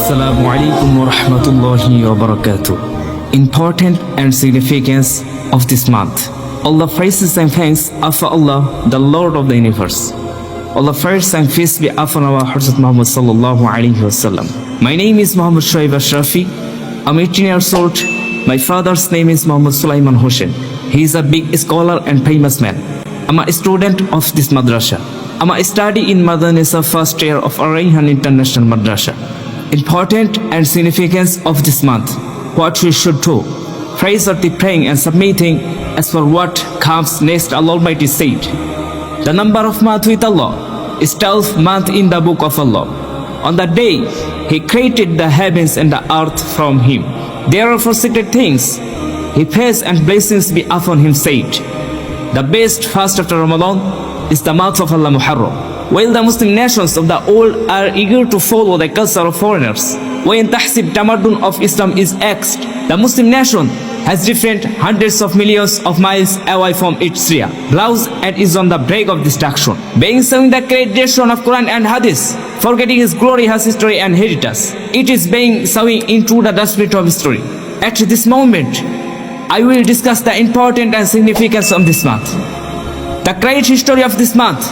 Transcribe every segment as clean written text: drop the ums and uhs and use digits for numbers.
Assalamu alaikum wa rahmatullahi wa barakatuh. Important and significance of this month. All the praises and thanks are for Allah, the Lord of the universe. All the first and peace be upon our Prophet Muhammad sallallahu alaihi wasallam. My name is Muhammad Shoaib Ashrafi. I'm 18 years old. My father's name is Muhammad Sulaiman Hussain. He is a big scholar and famous man. I'm a student of this madrasa. I'm a study in Madrasa first year of Abu Rayhan International Madrasa. Important and significance of this month. What we should do. Praiseworthy praying and submitting as for what comes next. Allah Almighty said, the number of month with Allah is 12th month in the book of Allah. On the day He created the heavens and the earth from Him. There are 4 secret things. He praise and blessings be upon Him said. The best fast after Ramadan is the month of Allah Muharram. While the Muslim nations of the world are eager to follow the culture of foreigners, when Tahsib Tamadun of Islam is axed, the Muslim nation has different hundreds of millions of miles away from its Syria, blows and is on the brink of destruction. Being serving the creation of Quran and Hadith, forgetting its glory, has history and heritage. It is being serving into the dustbin of history. At this moment, I will discuss the important and significance of this month, the great history of this month,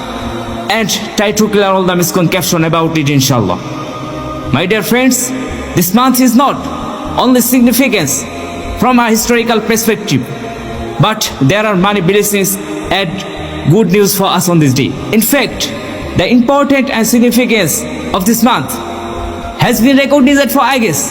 and try to clear all the misconception about it, inshallah. My dear friends, this month is not only significance from a historical perspective, but there are many blessings and good news for us on this day. In fact, the important and significance of this month has been recognized for ages.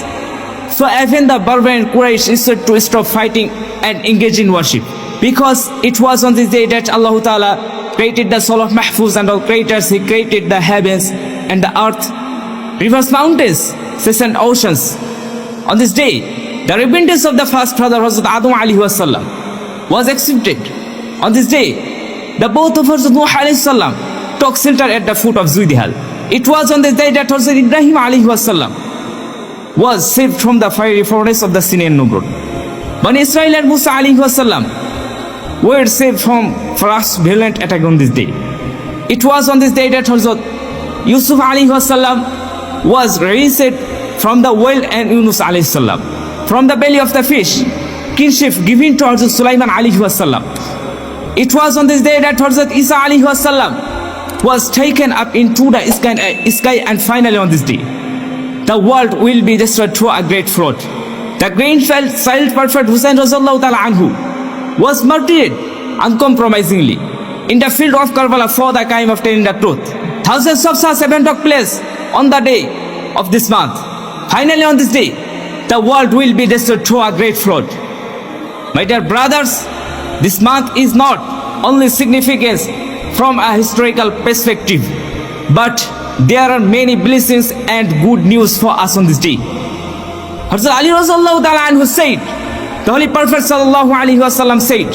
So even the barbarian Quraysh is said to stop fighting and engage in worship, because it was on this day that Allah Ta'ala created the soul of Mahfuz and all creators. He created the heavens and the earth, rivers, mountains, seas and oceans. On this day, the repentance of the first father Hazrat Adam alayhi wasallam was accepted. On this day, the both of Hazrat Nuh alayhi salam took shelter at the foot of Zuidihal. It was on this day that Hazrat Ibrahim alayhi wasallam was saved from the fiery furnace of the Sinai Namrud. Bani Israel and Musa alayhi wasallam were saved from Pharaoh's violent attack on this day. It was on this day that Hazrat Yusuf alayhi wasallam was raised from the well, and Yunus alayhi salam from the belly of the fish, kingship given to Hazrat Sulaiman alayhi wasallam. It was on this day that Hazrat Isa alayhi wasallam was taken up into the sky, and finally on this day, the world will be destroyed through a great flood. The great child prophet Hussain Razallahu Ta'ala Anhu was martyred uncompromisingly in the field of Karbala for the crime of telling the truth. Thousands of such events took place on the day of this month. Finally on this day, the world will be destroyed through a great flood. My dear brothers, this month is not only significant from a historical perspective, but there are many blessings and good news for us on this day. Hazrat Ali Razallahu Ta'ala Anhu said, the Holy Prophet sallallahu alaihi wasallam said,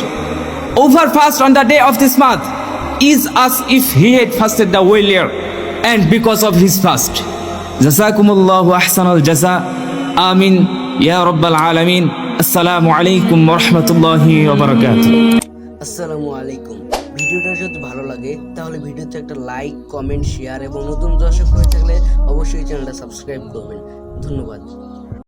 overfast on the day of this month is as if he had fasted the whole year, and because of his fast. Jazakumullahu ahsanal jaza. Amin ya rabbal alameen. Assalamu alaikum wa rahmatullahi wa barakatuh. Assalamu alaikum. ভিডিওটা যদি ভালো লাগে তাহলে ভিডিওতে একটা like, comment, share এবং নতুন দর্শক হয়ে থাকলে অবশ্যই চ্যানেলটা সাবস্ক্রাইব করবেন। ধন্যবাদ।